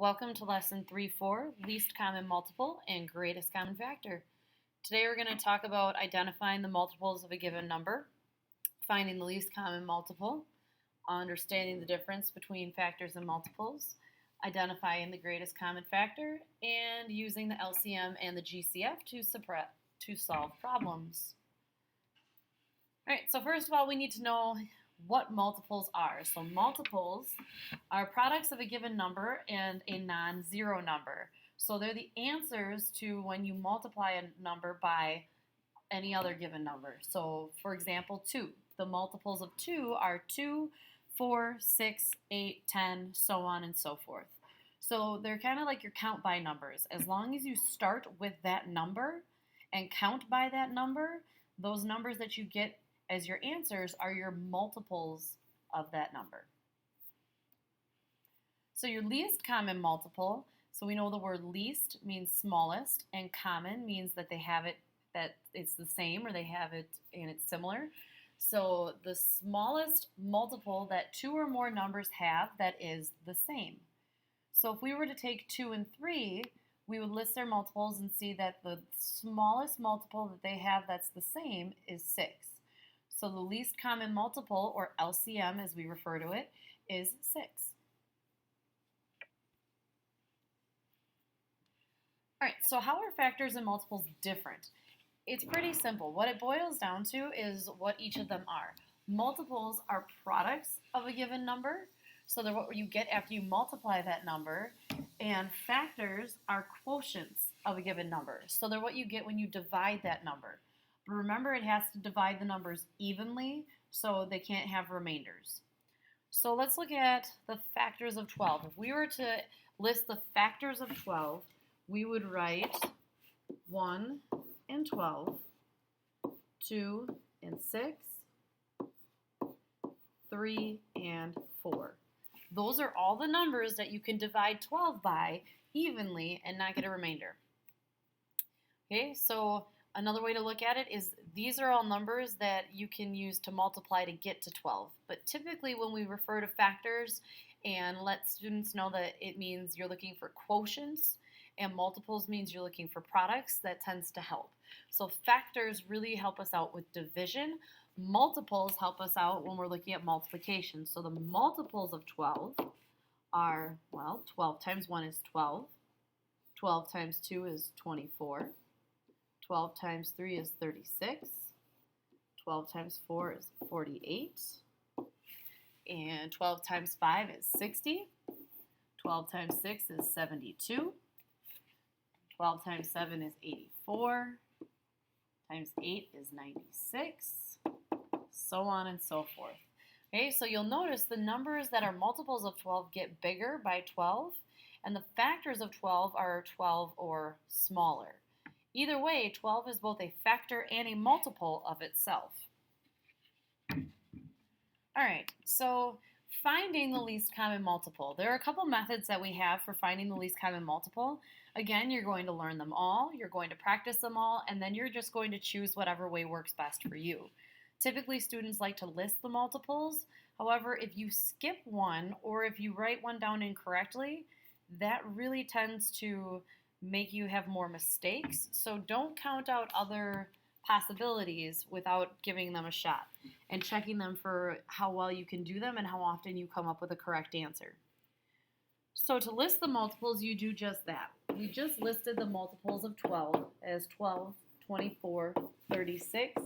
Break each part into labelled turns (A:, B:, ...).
A: Welcome to Lesson 3-4, Least Common Multiple and Greatest Common Factor. Today we're going to talk about identifying the multiples of a given number, finding the least common multiple, understanding the difference between factors and multiples, identifying the greatest common factor, and using the LCM and the GCF to solve problems. All right, so first of all, we need to know what multiples are. So multiples are products of a given number and a non-zero number. So they're the answers to when you multiply a number by any other given number. So for example, 2. The multiples of 2 are 2, 4, 6, 8, 10, so on and so forth. So they're kind of like your count by numbers. As long as you start with that number and count by that number, those numbers that you get as your answers are your multiples of that number. So your least common multiple, so we know the word least means smallest, and common means that they have it, that it's the same, or they have it and it's similar. So the smallest multiple that 2 or more numbers have that is the same. So if we were to take 2 and 3, we would list their multiples and see that the smallest multiple that they have that's the same is 6. So the least common multiple, or LCM as we refer to it, is 6. All right, so how are factors and multiples different? It's pretty simple. What it boils down to is what each of them are. Multiples are products of a given number, so they're what you get after you multiply that number, and factors are quotients of a given number, so they're what you get when you divide that number. But remember, it has to divide the numbers evenly, so they can't have remainders. So let's look at the factors of 12. If we were to list the factors of 12, we would write 1 and 12, 2 and 6, 3 and 4. Those are all the numbers that you can divide 12 by evenly and not get a remainder. Okay, so another way to look at it is these are all numbers that you can use to multiply to get to 12. But typically when we refer to factors and let students know that it means you're looking for quotients and multiples means you're looking for products, that tends to help. So factors really help us out with division. Multiples help us out when we're looking at multiplication. So the multiples of 12 are, well, 12 times 1 is 12. 12 times 2 is 24. 12 times 3 is 36. 12 times 4 is 48. And 12 times 5 is 60. 12 times 6 is 72. 12 times 7 is 84. Times 8 is 96. So on and so forth. Okay, so you'll notice the numbers that are multiples of 12 get bigger by 12, and the factors of 12 are 12 or smaller. Either way, 12 is both a factor and a multiple of itself. All right, so finding the least common multiple. There are a couple methods that we have for finding the least common multiple. Again, you're going to learn them all, you're going to practice them all, and then you're just going to choose whatever way works best for you. Typically, students like to list the multiples. However, if you skip one or if you write one down incorrectly, that really tends to make you have more mistakes. So don't count out other possibilities without giving them a shot and checking them for how well you can do them and how often you come up with a correct answer. So to list the multiples, you do just that. We just listed the multiples of 12 as 12, 24, 36,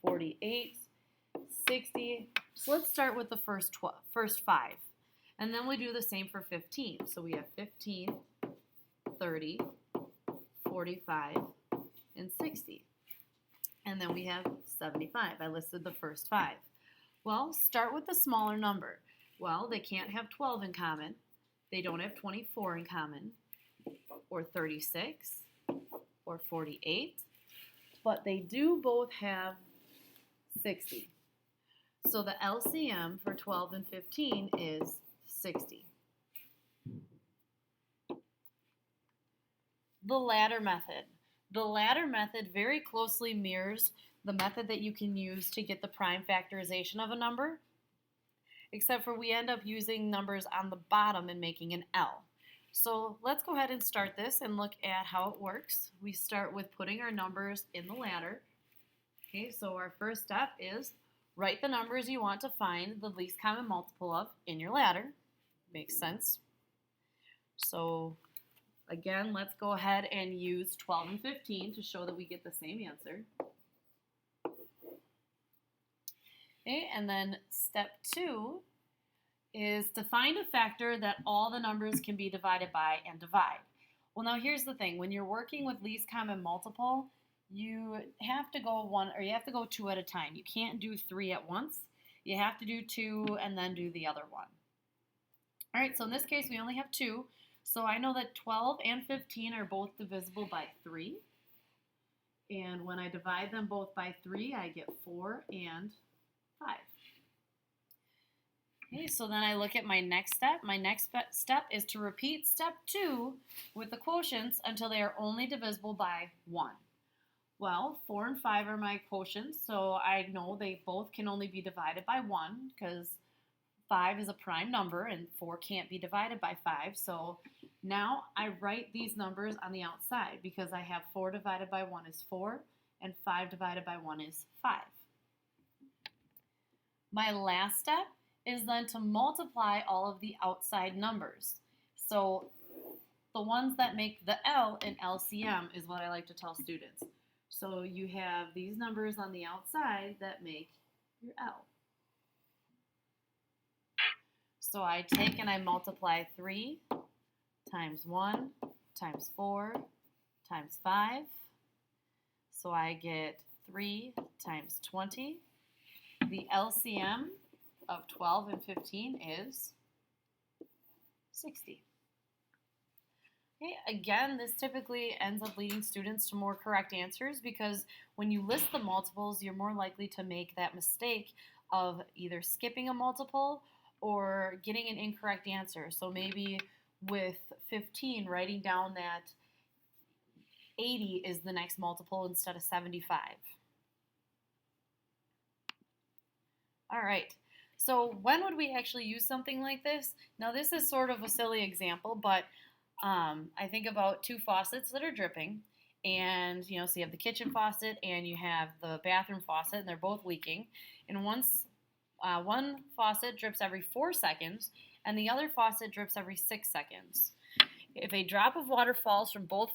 A: 48, 60. So let's start with the first 5. And then we do the same for 15. So we have 15, 30, 45, and 60. And then we have 75. I listed the first 5. Well, start with the smaller number. Well, they can't have 12 in common. They don't have 24 in common, or 36, or 48. But they do both have 60. So the LCM for 12 and 15 is 60. The ladder method. The ladder method very closely mirrors the method that you can use to get the prime factorization of a number, except for we end up using numbers on the bottom and making an L. So let's go ahead and start this and look at how it works. We start with putting our numbers in the ladder. Okay, so our first step is write the numbers you want to find the least common multiple of in your ladder. Makes sense. So again, let's go ahead and use 12 and 15 to show that we get the same answer. Okay, and then step 2 is to find a factor that all the numbers can be divided by and divide. Well, now here's the thing. When you're working with least common multiple, you have to go 2 at a time. You can't do 3 at once. You have to do 2 and then do the other one. All right, so in this case, we only have 2. So I know that 12 and 15 are both divisible by 3. And when I divide them both by 3, I get 4 and 5. Okay, so then I look at my next step. My next step is to repeat step 2 with the quotients until they are only divisible by 1. Well, 4 and 5 are my quotients, so I know they both can only be divided by 1 because 5 is a prime number and 4 can't be divided by 5. So now I write these numbers on the outside because I have 4 divided by 1 is 4 and 5 divided by 1 is 5. My last step is then to multiply all of the outside numbers. So the ones that make the L in LCM is what I like to tell students. So you have these numbers on the outside that make your L. So I take and I multiply 3 times 1 times 4 times 5. So I get 3 times 20. The LCM of 12 and 15 is 60. Okay, again, this typically ends up leading students to more correct answers because when you list the multiples, you're more likely to make that mistake of either skipping a multiple or getting an incorrect answer. So maybe with 15, writing down that 80 is the next multiple instead of 75. All right. So when would we actually use something like this? Now this is sort of a silly example, but I think about 2 faucets that are dripping, and so you have the kitchen faucet and you have the bathroom faucet, and they're both leaking. And one faucet drips every 4 seconds, and the other faucet drips every 6 seconds. If a drop of water falls from both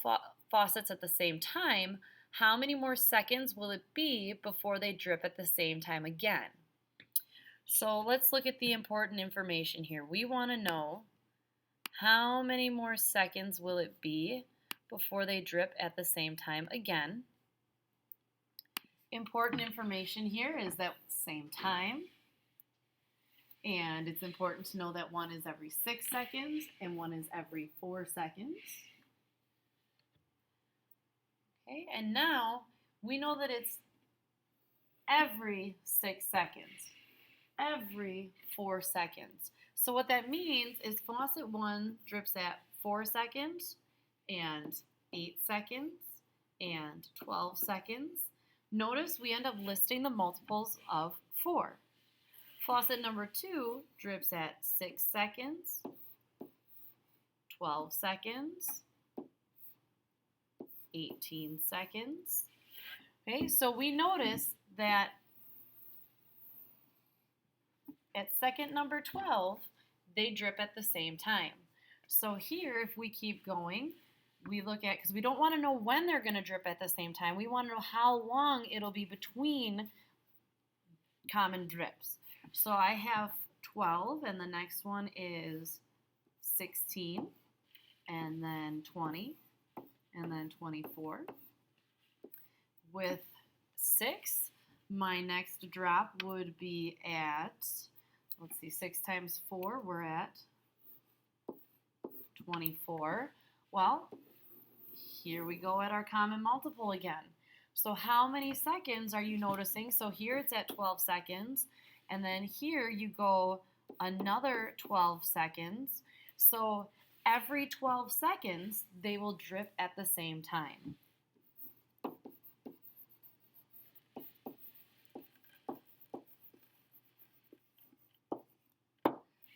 A: faucets at the same time, how many more seconds will it be before they drip at the same time again? So let's look at the important information here. We want to know how many more seconds will it be before they drip at the same time again. Important information here is that same time, and it's important to know that one is every 6 seconds and one is every 4 seconds. Okay, and now we know that it's every 6 seconds. Every 4 seconds. So what that means is faucet 1 drips at 4 seconds and 8 seconds and 12 seconds. Notice we end up listing the multiples of 4. Faucet number 2 drips at 6 seconds, 12 seconds, 18 seconds. Okay, so we notice that at second number 12, they drip at the same time. So here, if we keep going, we look at, because we don't want to know when they're going to drip at the same time, we want to know how long it'll be between common drips. So I have 12, and the next one is 16, and then 20, and then 24. With 6, my next drop would be at, let's see, 6 times 4, we're at 24. Well, here we go at our common multiple again. So how many seconds are you noticing? So here it's at 12 seconds, and then here you go another 12 seconds. So every 12 seconds, they will drip at the same time.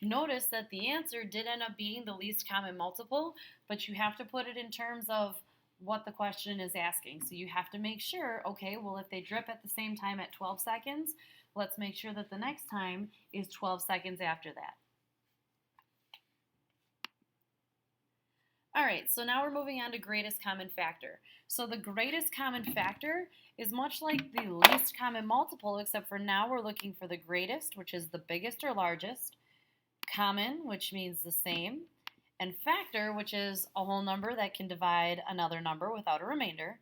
A: notice that the answer did end up being the least common multiple, but you have to put it in terms of what the question is asking. So you have to make sure, okay, well, if they drip at the same time at 12 seconds, let's make sure that the next time is 12 seconds after that. All right, so now we're moving on to greatest common factor. So the greatest common factor is much like the least common multiple, except for now we're looking for the greatest, which is the biggest or largest, common, which means the same, and factor, which is a whole number that can divide another number without a remainder.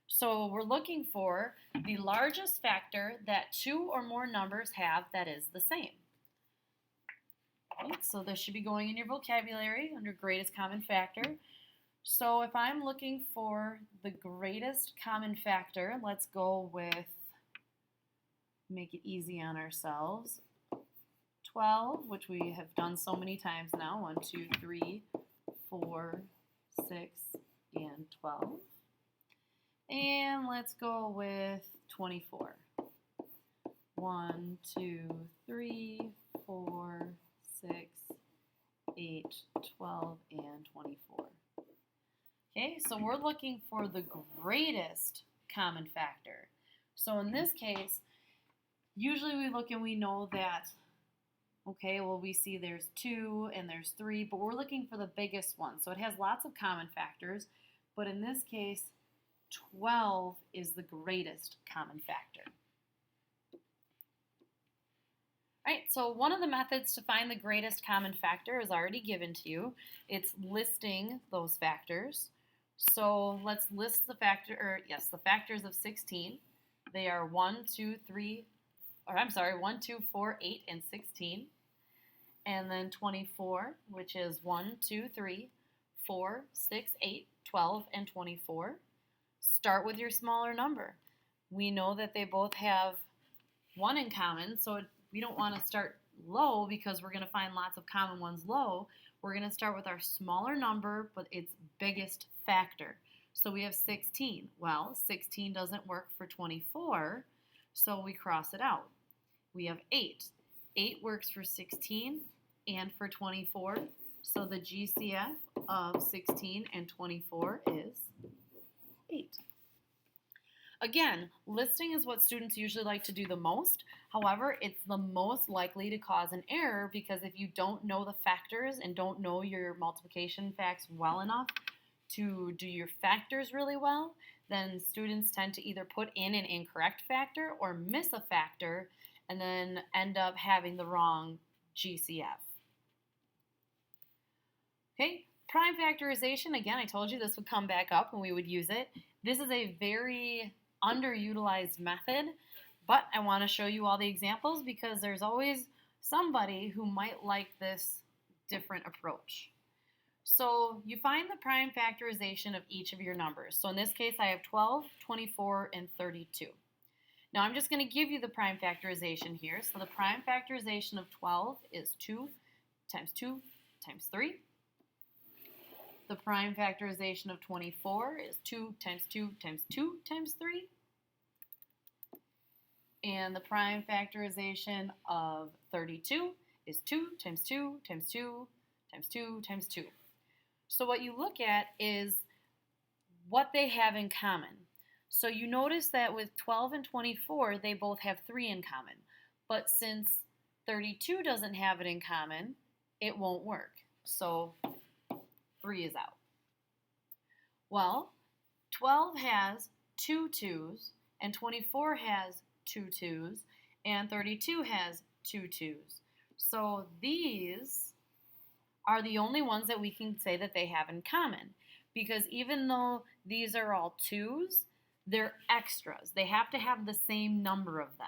A: So we're looking for the largest factor that two or more numbers have that is the same. Okay, so this should be going in your vocabulary under greatest common factor. So if I'm looking for the greatest common factor, let's go with, make it easy on ourselves, 12, which we have done so many times now, 1, 2, 3, 4, 6, and 12. And let's go with 24. 1, 2, 3, 4, 6, 8, 12, and 24. Okay, so we're looking for the greatest common factor. So in this case, usually we look and we know that, okay, well, we see there's 2 and there's 3, but we're looking for the biggest one. So it has lots of common factors, but in this case, 12 is the greatest common factor. All right, so one of the methods to find the greatest common factor is already given to you. It's listing those factors. So let's list the factors of 16. They are 1, 2, 4, 8, and 16. And then 24, which is 1, 2, 3, 4, 6, 8, 12, and 24. Start with your smaller number. We know that they both have 1 in common, so we don't want to start low because we're going to find lots of common ones low. We're going to start with our smaller number, but its biggest factor. So we have 16. Well, 16 doesn't work for 24, so we cross it out. We have 8. 8 works for 16 and for 24, so the GCF of 16 and 24 is 8. Again, listing is what students usually like to do the most. However, it's the most likely to cause an error because if you don't know the factors and don't know your multiplication facts well enough to do your factors really well, then students tend to either put in an incorrect factor or miss a factor and then end up having the wrong GCF. Okay, prime factorization, again, I told you this would come back up and we would use it. This is a very underutilized method, but I want to show you all the examples because there's always somebody who might like this different approach. So you find the prime factorization of each of your numbers. So in this case, I have 12, 24, and 32. Now I'm just going to give you the prime factorization here. So the prime factorization of 12 is 2 times 2 times 3. The prime factorization of 24 is 2 times 2 times 2 times 3. And the prime factorization of 32 is 2 times 2 times 2 times 2 times 2. So what you look at is what they have in common. So you notice that with 12 and 24, they both have 3 in common. But since 32 doesn't have it in common, it won't work. So 3 is out. Well, 12 has 2 2's, and 24 has 2 2's, and 32 has 2 2's. So these are the only ones that we can say that they have in common. Because even though these are all 2's, they're extras. They have to have the same number of them.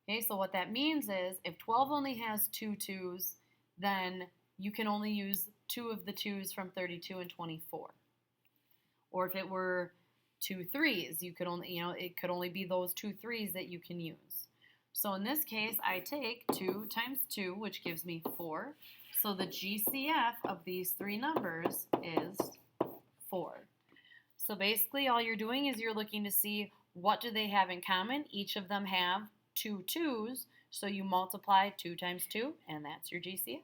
A: Okay, so what that means is if 12 only has 2 2's, then you can only use 2 of the 2's from 32 and 24. Or if it were 2 3's, you could only, it could only be those 2 3's that you can use. So in this case, I take 2 times 2, which gives me 4. So the GCF of these 3 numbers is 4. So basically all you're doing is you're looking to see what do they have in common. Each of them have 2 2's, So you multiply 2 times 2, and that's your GCF.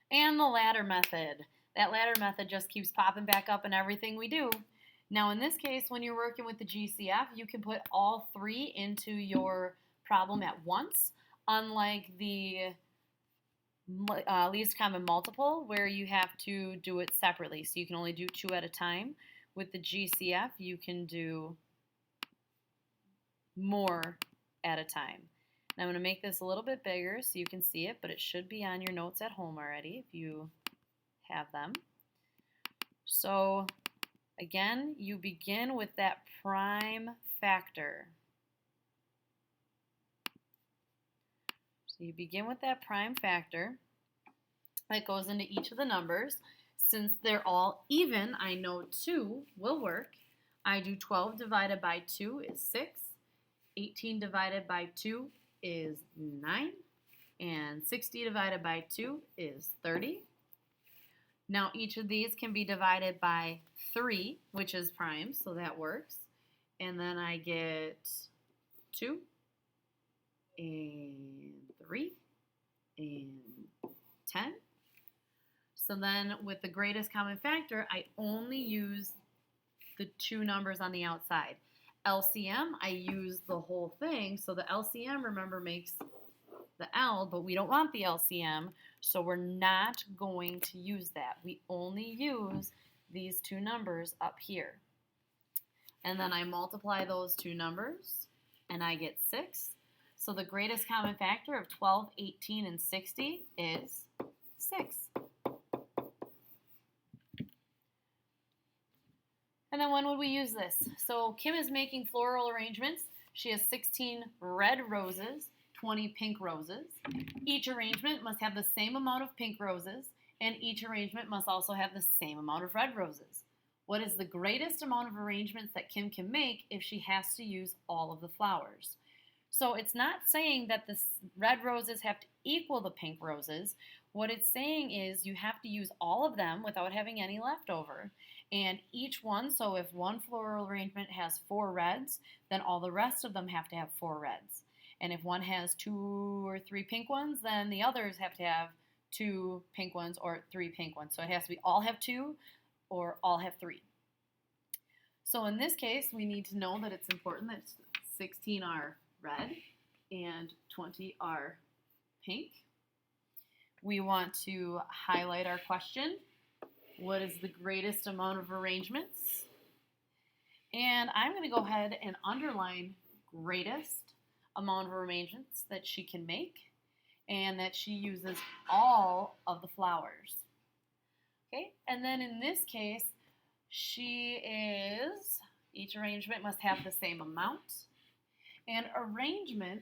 A: And the ladder method. That ladder method just keeps popping back up in everything we do. Now in this case, when you're working with the GCF, you can put all 3 into your problem at once, unlike the least common multiple where you have to do it separately. So you can only do 2 at a time. With the GCF, you can do more at a time. Now I'm going to make this a little bit bigger so you can see it, but it should be on your notes at home already if you have them. So again, you begin with that prime factor. So you begin with that prime factor that goes into each of the numbers. Since they're all even, I know 2 will work. I do 12 divided by 2 is 6. 18 divided by 2 is 9. And 60 divided by 2 is 30. Now each of these can be divided by 3, which is prime, so that works. And then I get 2 and 3 and 10. So then with the greatest common factor, I only use the 2 numbers on the outside. LCM, I use the whole thing, so the LCM, remember, makes the L, but we don't want the LCM, so we're not going to use that. We only use these 2 numbers up here. And then I multiply those 2 numbers, and I get 6. So the greatest common factor of 12, 18, and 60 is 6. And then when would we use this? So Kim is making floral arrangements. She has 16 red roses, 20 pink roses. Each arrangement must have the same amount of pink roses, and each arrangement must also have the same amount of red roses. What is the greatest amount of arrangements that Kim can make if she has to use all of the flowers? So it's not saying that the red roses have to equal the pink roses. What it's saying is you have to use all of them without having any left over. And each one, so if one floral arrangement has 4 reds, then all the rest of them have to have 4 reds. And if one has 2 or 3 pink ones, then the others have to have 2 pink ones or 3 pink ones. So it has to be all have 2 or all have 3. So in this case, we need to know that it's important that 16 are red and 20 are pink. We want to highlight our question. What is the greatest amount of arrangements? And I'm going to go ahead and underline greatest amount of arrangements that she can make and that she uses all of the flowers. Okay, and then in this case, each arrangement must have the same amount. And arrangement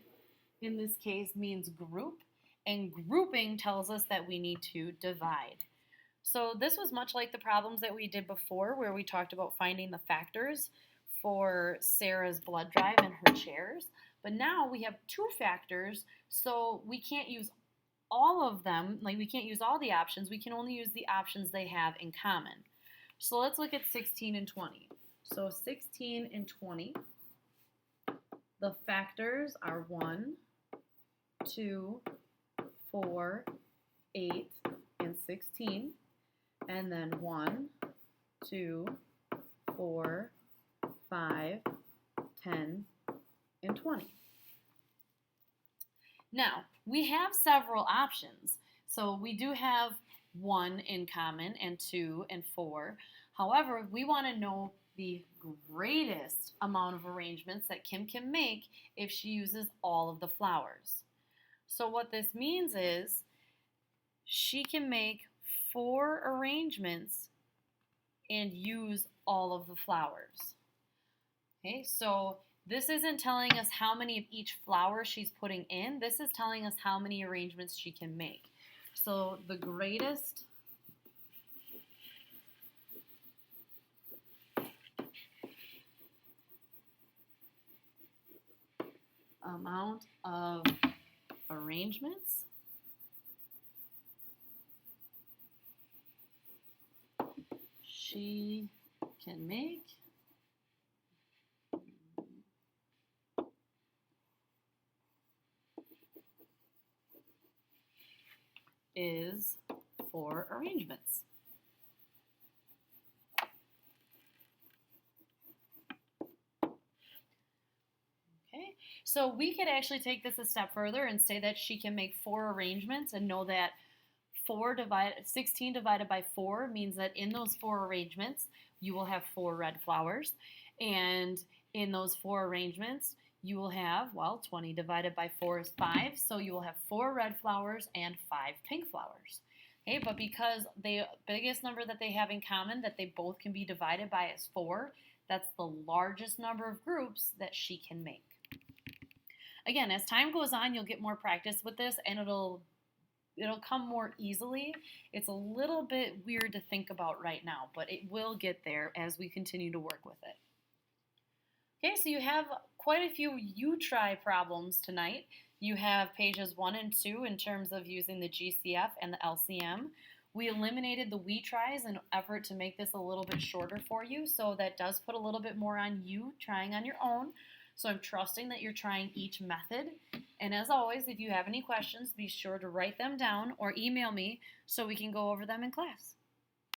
A: in this case means group, and grouping tells us that we need to divide. So this was much like the problems that we did before where we talked about finding the factors for Sarah's blood drive and her chairs. But now we have 2 factors, so we can't use all of them, like we can't use all the options, we can only use the options they have in common. So let's look at 16 and 20. So 16 and 20, the factors are 1, 2, 4, 8, and 16. And then 1, 2, 4, 5, 10, and 20. Now, we have several options. So we do have 1 in common and 2 and 4. However, we want to know the greatest amount of arrangements that Kim can make if she uses all of the flowers. So what this means is she can make 4 arrangements and use all of the flowers. Okay, so this isn't telling us how many of each flower she's putting in. This is telling us how many arrangements she can make. So the greatest amount of arrangements she can make is 4 arrangements. Okay, so we could actually take this a step further and say that she can make 4 arrangements and know that 16 divided by 4 means that in those 4 arrangements, you will have 4 red flowers. And in those 4 arrangements, you will have, well, 20 divided by 4 is 5, so you will have 4 red flowers and 5 pink flowers. Okay, but because the biggest number that they have in common that they both can be divided by is 4, that's the largest number of groups that she can make. Again, as time goes on, you'll get more practice with this and it'll come more easily. It's a little bit weird to think about right now, but it will get there as we continue to work with it. Okay, so you have quite a few you try problems tonight. You have pages 1 and 2 in terms of using the GCF and the LCM. We eliminated the we tries in an effort to make this a little bit shorter for you, so that does put a little bit more on you trying on your own. So I'm trusting that you're trying each method. And as always, if you have any questions, be sure to write them down or email me so we can go over them in class.